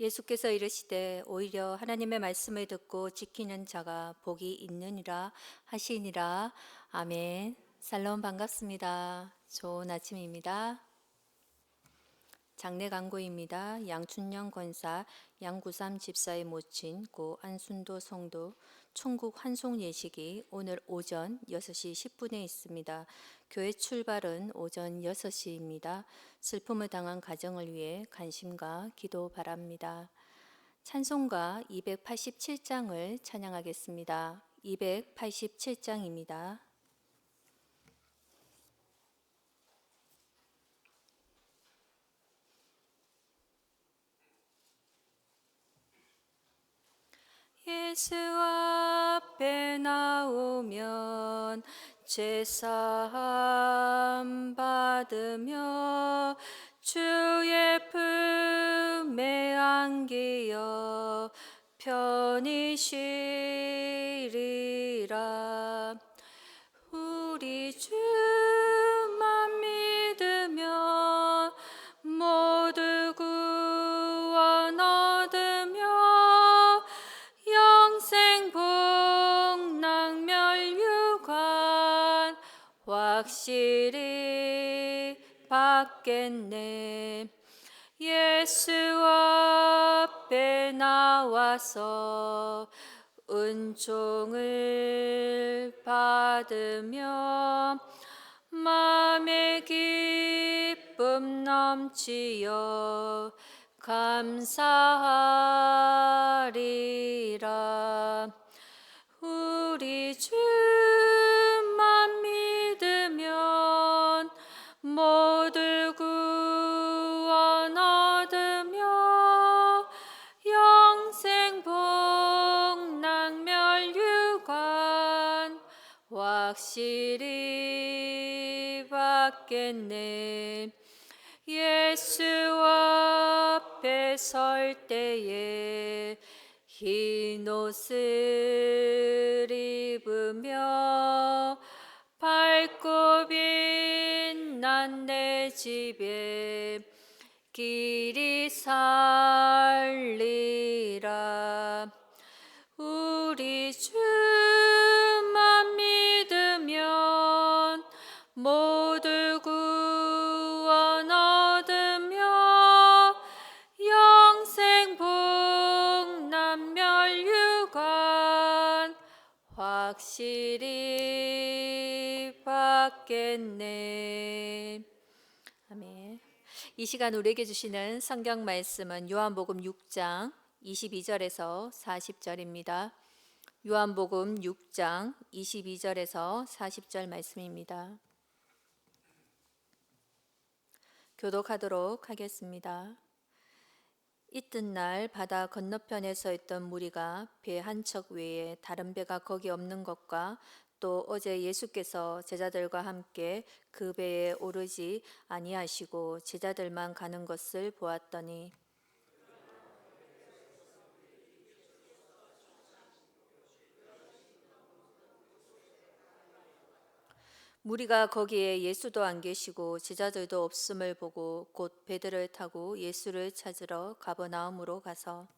예수께서 이르시되 오히려 하나님의 말씀을 듣고 지키는 자가 복이 있느니라 하시니라. 아멘. 살롬 반갑습니다. 좋은 아침입니다. 장례 광고입니다. 양춘영 권사, 양구삼 집사의 모친 고 안순도 성도 총국 환송 예식이 오늘 오전 6시 10분에 있습니다. 교회 출발은 오전 6시입니다. 슬픔을 당한 가정을 위해 관심과 기도 바랍니다. 찬송가 287장을 찬양하겠습니다. 287장입니다. 예수 앞에 나오면 제사함 받으며 주의 품에 안기어 편히 쉬리라. 우리 주만 믿으면 모두 구원 얻으며 영생 복락 멸류관 확실히 받겠네. 예수 앞에 나와서 은총을 받으며 마음의 기쁨 넘치어 감사하리라. 우리 주만 믿으면 모두 구원 얻으며 영생 복락 멸류관 확실히 받겠네. 예수 앞에 설 때에 흰 옷을 입으며 밝고 빛난 내 집에 길이 살리라. 우리 주만 믿으면 모두 구원 얻으며 영생 복락 멸류관 확실히 받겠네. 아멘. 이 시간 우리에게 주시는 성경 말씀은 요한복음 6장 22절에서 40절입니다. 요한복음 6장 22절에서 40절 말씀입니다. 교독하도록 하겠습니다. 이튿날 바다 건너편에 서 있던 무리가 배 한 척 외에 다른 배가 거기 없는 것과 또 어제 예수께서 제자들과 함께 그 배에 오르지 아니하시고 제자들만 가는 것을 보았더니 무리가 거기에 예수도 안 계시고 제자들도 없음을 보고 곧 배들을 타고 예수를 찾으러 가버나움으로 가서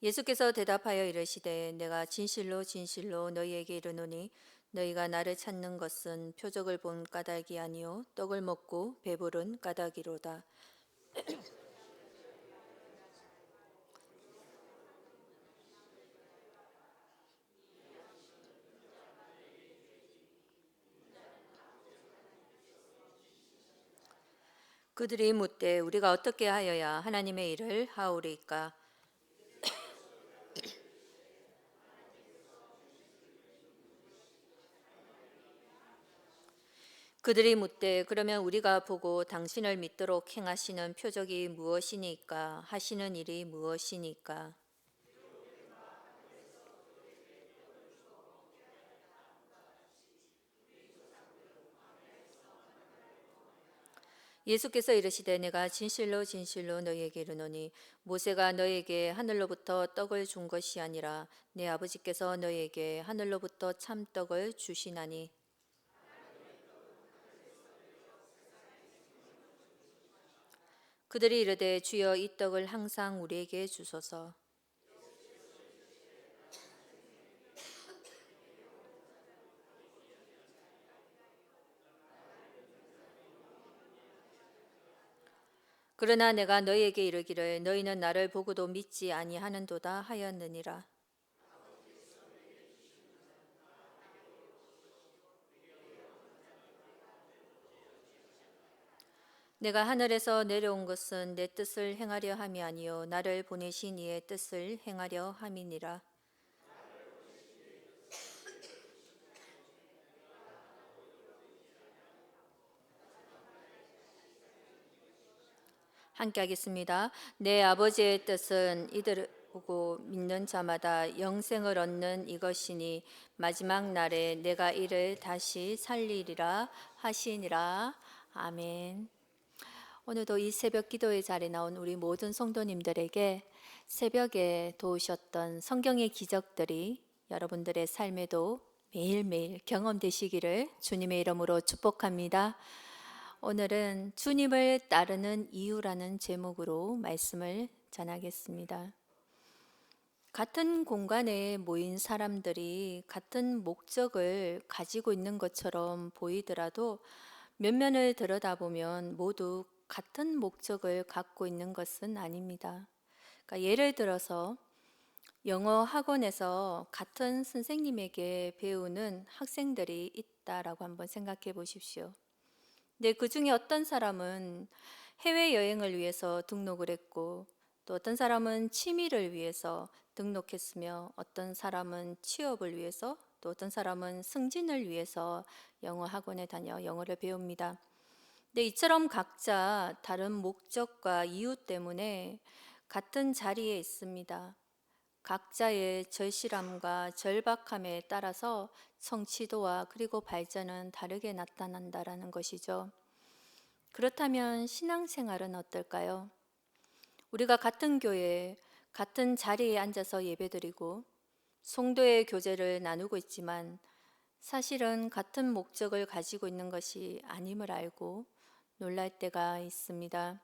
예수께서 대답하여 이르시되 내가 진실로 진실로 너희에게 이르노니 너희가 나를 찾는 것은 표적을 본 까닭이 아니요 떡을 먹고 배부른 까닭이로다. 그들이 묻되 우리가 어떻게 하여야 하나님의 일을 하오리까? 그들이 묻되 그러면 우리가 보고 당신을 믿도록 행하시는 표적이 무엇이니까? 하시는 일이 무엇이니까? 예수께서 이르시되 내가 진실로 진실로 너희에게 이르노니 모세가 너희에게 하늘로부터 떡을 준 것이 아니라 내 아버지께서 너희에게 하늘로부터 참 떡을 주시나니 그들이 이르되 주여 이 떡을 항상 우리에게 주소서. 그러나 내가 너희에게 이르기를 너희는 나를 보고도 믿지 아니하는도다 하였느니라. 내가 하늘에서 내려온 것은 내 뜻을 행하려 함이 아니요 나를 보내신 이의 뜻을 행하려 함이니라. 함께 하겠습니다. 내 아버지의 뜻은 이들을 보고 믿는 자마다 영생을 얻는 이것이니 마지막 날에 내가 이를 다시 살리리라 하시니라. 아멘. 오늘도 이 새벽 기도의 자리에 나온 우리 모든 성도님들에게 새벽에 도우셨던 성경의 기적들이 여러분들의 삶에도 매일매일 경험되시기를 주님의 이름으로 축복합니다. 오늘은 주님을 따르는 이유라는 제목으로 말씀을 전하겠습니다. 같은 공간에 모인 사람들이 같은 목적을 가지고 있는 것처럼 보이더라도 면면을 들여다보면 모두 같은 목적을 갖고 있는 것은 아닙니다. 그러니까 예를 들어서 영어 학원에서 같은 선생님에게 배우는 학생들이 있다라고 한번 생각해 보십시오. 근데 그 중에 어떤 사람은 해외여행을 위해서 등록을 했고 또 어떤 사람은 취미를 위해서 등록했으며 어떤 사람은 취업을 위해서 또 어떤 사람은 승진을 위해서 영어 학원에 다녀 영어를 배웁니다. 근데 이처럼 각자 다른 목적과 이유 때문에 같은 자리에 있습니다. 각자의 절실함과 절박함에 따라서 성취도와 그리고 발전은 다르게 나타난다라는 것이죠. 그렇다면 신앙생활은 어떨까요? 우리가 같은 교회, 같은 자리에 앉아서 예배드리고 성도의 교제를 나누고 있지만 사실은 같은 목적을 가지고 있는 것이 아님을 알고 놀랄 때가 있습니다.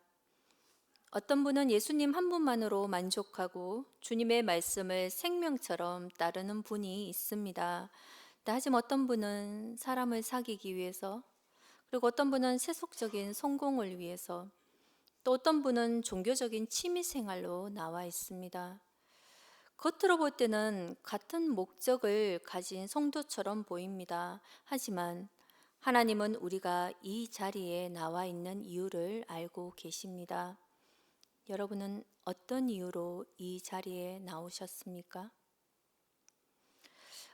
어떤 분은 예수님 한 분만으로 만족하고 주님의 말씀을 생명처럼 따르는 분이 있습니다. 하지만 어떤 분은 사람을 사귀기 위해서, 그리고 어떤 분은 세속적인 성공을 위해서, 또 어떤 분은 종교적인 취미 생활로 나와 있습니다. 겉으로 볼 때는 같은 목적을 가진 성도처럼 보입니다. 하지만 하나님은 우리가 이 자리에 나와 있는 이유를 알고 계십니다. 여러분은 어떤 이유로 이 자리에 나오셨습니까?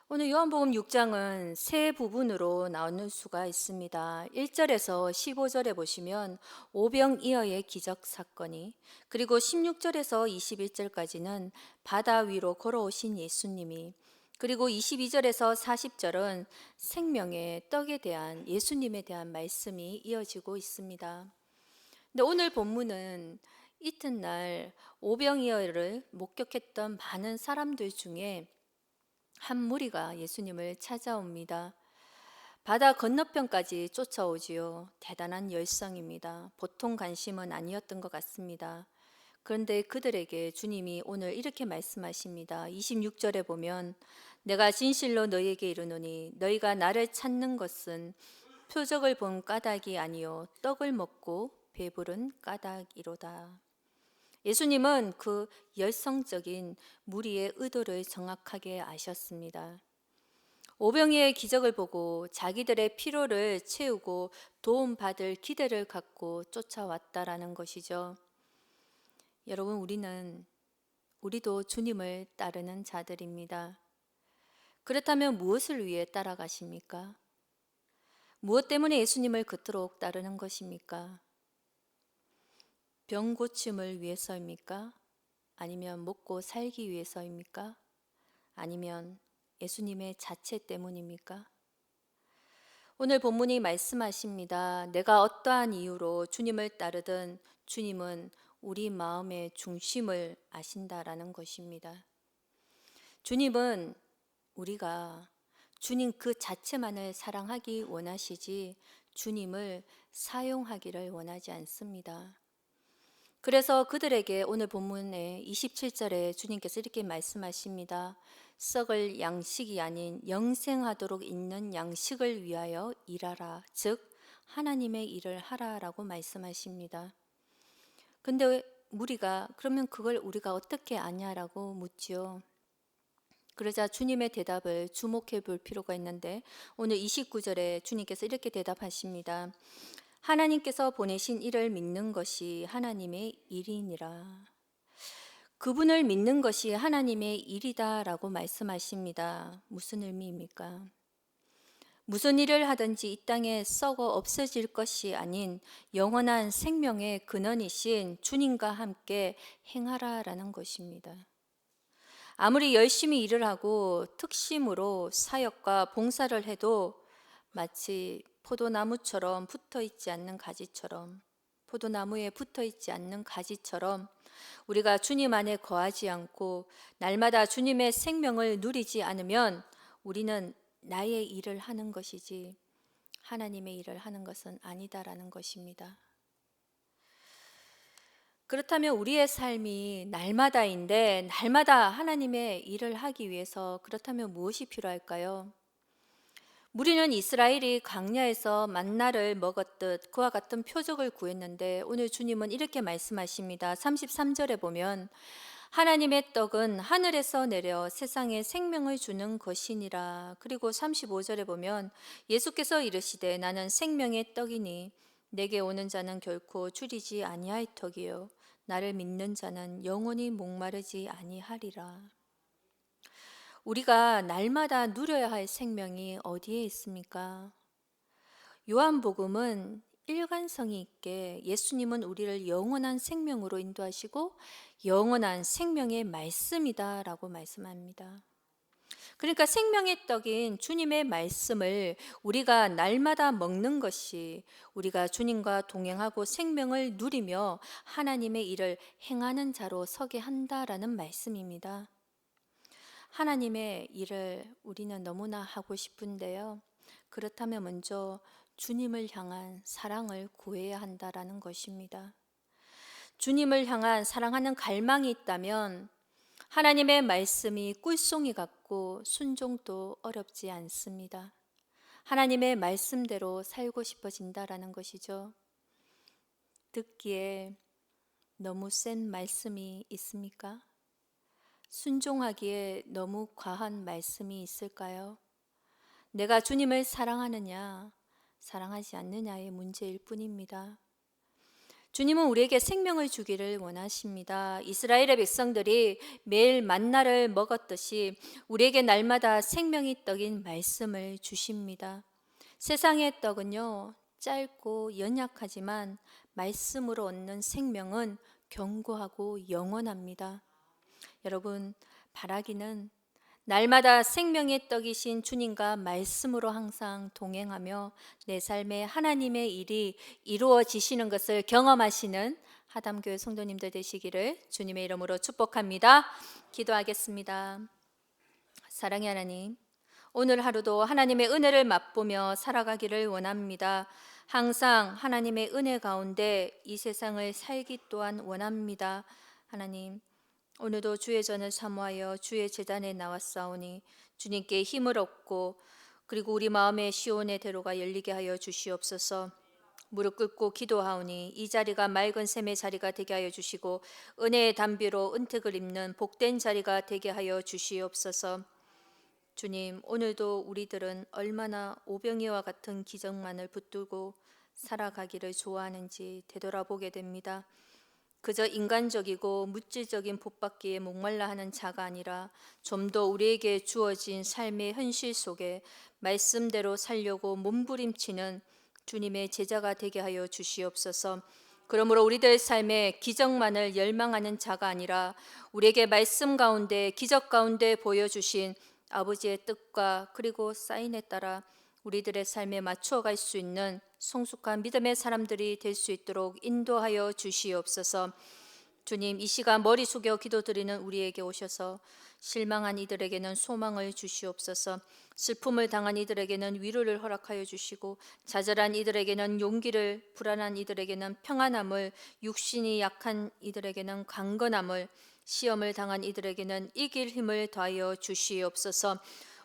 오늘 요한복음 6장은 세 부분으로 나눌 수가 있습니다. 1절에서 15절에 보시면 오병이어의 기적 사건이, 그리고 16절에서 21절까지는 바다 위로 걸어오신 예수님이, 그리고 22절에서 40절은 생명의 떡에 대한 예수님에 대한 말씀이 이어지고 있습니다. 근데 오늘 본문은 이튿날 오병이어를 목격했던 많은 사람들 중에 한 무리가 예수님을 찾아옵니다. 바다 건너편까지 쫓아오지요. 대단한 열성입니다. 보통 관심은 아니었던 것 같습니다. 그런데 그들에게 주님이 오늘 이렇게 말씀하십니다. 26절에 보면 내가 진실로 너희에게 이르노니 너희가 나를 찾는 것은 표적을 본 까닭이 아니요 떡을 먹고 배부른 까닭이로다. 예수님은 그 열성적인 무리의 의도를 정확하게 아셨습니다. 오병이의 기적을 보고 자기들의 피로를 채우고 도움받을 기대를 갖고 쫓아왔다라는 것이죠. 여러분, 우리도 주님을 따르는 자들입니다. 그렇다면 무엇을 위해 따라가십니까? 무엇 때문에 예수님을 그토록 따르는 것입니까? 병 고침을 위해서입니까? 아니면 먹고 살기 위해서입니까? 아니면 예수님의 자체 때문입니까? 오늘 본문이 말씀하십니다. 내가 어떠한 이유로 주님을 따르든 주님은 우리 마음의 중심을 아신다라는 것입니다. 주님은 우리가 주님 그 자체만을 사랑하기 원하시지 주님을 사용하기를 원하지 않습니다. 그래서 그들에게 오늘 본문의 27절에 주님께서 이렇게 말씀하십니다. 썩을 양식이 아닌 영생하도록 있는 양식을 위하여 일하라. 즉 하나님의 일을 하라라고 말씀하십니다. 근데 무리가 그러면 그걸 우리가 어떻게 아냐라고 묻지요. 그러자 주님의 대답을 주목해 볼 필요가 있는데 오늘 29절에 주님께서 이렇게 대답하십니다. 하나님께서 보내신 이를 믿는 것이 하나님의 일이니라. 그분을 믿는 것이 하나님의 일이다라고 말씀하십니다. 무슨 의미입니까? 무슨 일을 하든지 이 땅에 썩어 없어질 것이 아닌 영원한 생명의 근원이신 주님과 함께 행하라라는 것입니다. 아무리 열심히 일을 하고 특심으로 사역과 봉사를 해도 마치 포도나무처럼 붙어 있지 않는 가지처럼, 포도나무에 붙어 있지 않는 가지처럼 우리가 주님 안에 거하지 않고 날마다 주님의 생명을 누리지 않으면 우리는 나의 일을 하는 것이지 하나님의 일을 하는 것은 아니다라는 것입니다. 그렇다면 우리의 삶이 날마다인데 날마다 하나님의 일을 하기 위해서 그렇다면 무엇이 필요할까요? 무리는 이스라엘이 광야에서 만나를 먹었듯 그와 같은 표적을 구했는데 오늘 주님은 이렇게 말씀하십니다. 33절에 보면 하나님의 떡은 하늘에서 내려 세상에 생명을 주는 것이니라. 그리고 35절에 보면 예수께서 이르시되 나는 생명의 떡이니 내게 오는 자는 결코 줄이지 아니할 터이요 나를 믿는 자는 영원히 목마르지 아니하리라. 우리가 날마다 누려야 할 생명이 어디에 있습니까? 요한복음은 일관성이 있게 예수님은 우리를 영원한 생명으로 인도하시고 영원한 생명의 말씀이다라고 말씀합니다. 그러니까 생명의 떡인 주님의 말씀을 우리가 날마다 먹는 것이 우리가 주님과 동행하고 생명을 누리며 하나님의 일을 행하는 자로 서게 한다라는 말씀입니다. 하나님의 일을 우리는 너무나 하고 싶은데요. 그렇다면 먼저 주님을 향한 사랑을 구해야 한다라는 것입니다. 주님을 향한 사랑하는 갈망이 있다면 하나님의 말씀이 꿀송이 같고 순종도 어렵지 않습니다. 하나님의 말씀대로 살고 싶어진다라는 것이죠. 듣기에 너무 센 말씀이 있습니까? 순종하기에 너무 과한 말씀이 있을까요? 내가 주님을 사랑하느냐, 사랑하지 않느냐의 문제일 뿐입니다. 주님은 우리에게 생명을 주기를 원하십니다. 이스라엘의 백성들이 매일 만나를 먹었듯이 우리에게 날마다 생명의 떡인 말씀을 주십니다. 세상의 떡은요, 짧고 연약하지만 말씀으로 얻는 생명은 견고하고 영원합니다. 여러분, 바라기는 날마다 생명의 떡이신 주님과 말씀으로 항상 동행하며 내 삶에 하나님의 일이 이루어지시는 것을 경험하시는 하담교회 성도님들 되시기를 주님의 이름으로 축복합니다. 기도하겠습니다. 사랑의 하나님, 오늘 하루도 하나님의 은혜를 맛보며 살아가기를 원합니다. 항상 하나님의 은혜 가운데 이 세상을 살기 또한 원합니다. 하나님, 오늘도 주의 전을 사모하여 주의 제단에 나왔사오니 주님께 힘을 얻고 그리고 우리 마음의 시온의 대로가 열리게 하여 주시옵소서. 무릎 꿇고 기도하오니 이 자리가 맑은 샘의 자리가 되게 하여 주시고 은혜의 담비로 은택을 입는 복된 자리가 되게 하여 주시옵소서. 주님, 오늘도 우리들은 얼마나 오병이와 같은 기적만을 붙들고 살아가기를 좋아하는지 되돌아보게 됩니다. 그저 인간적이고 물질적인 복받기에 목말라 하는 자가 아니라 좀 더 우리에게 주어진 삶의 현실 속에 말씀대로 살려고 몸부림치는 주님의 제자가 되게 하여 주시옵소서. 그러므로 우리들 삶에 기적만을 열망하는 자가 아니라 우리에게 말씀 가운데 기적 가운데 보여주신 아버지의 뜻과 그리고 사인에 따라 우리들의 삶에 맞춰갈 수 있는 성숙한 믿음의 사람들이 될 수 있도록 인도하여 주시옵소서. 주님, 이 시간 머리 숙여 기도드리는 우리에게 오셔서 실망한 이들에게는 소망을 주시옵소서. 슬픔을 당한 이들에게는 위로를 허락하여 주시고, 좌절한 이들에게는 용기를, 불안한 이들에게는 평안함을, 육신이 약한 이들에게는 강건함을, 시험을 당한 이들에게는 이길 힘을 더하여 주시옵소서.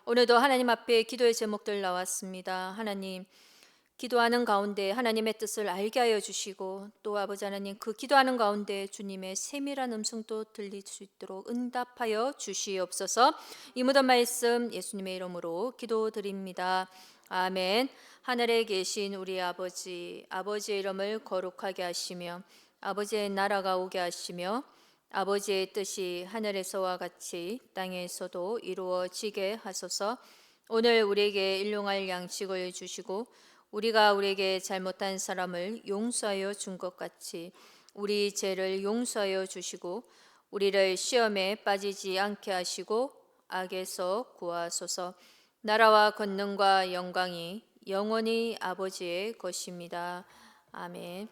오늘도 하나님 앞에 기도의 제목들 나왔습니다. 하나님, 기도하는 가운데 하나님의 뜻을 알게 하여 주시고, 또 아버지 하나님, 그 기도하는 가운데 주님의 세밀한 음성도 들릴 수 있도록 응답하여 주시옵소서. 이 모든 말씀 예수님의 이름으로 기도드립니다. 아멘. 하늘에 계신 우리 아버지, 아버지의 이름을 거룩하게 하시며 아버지의 나라가 오게 하시며 아버지의 뜻이 하늘에서와 같이 땅에서도 이루어지게 하소서. 오늘 우리에게 일용할 양식을 주시고, 우리가 우리에게 잘못한 사람을 용서하여 준 것 같이 우리 죄를 용서하여 주시고, 우리를 시험에 빠지지 않게 하시고 악에서 구하소서. 나라와 권능과 영광이 영원히 아버지의 것입니다. 아멘.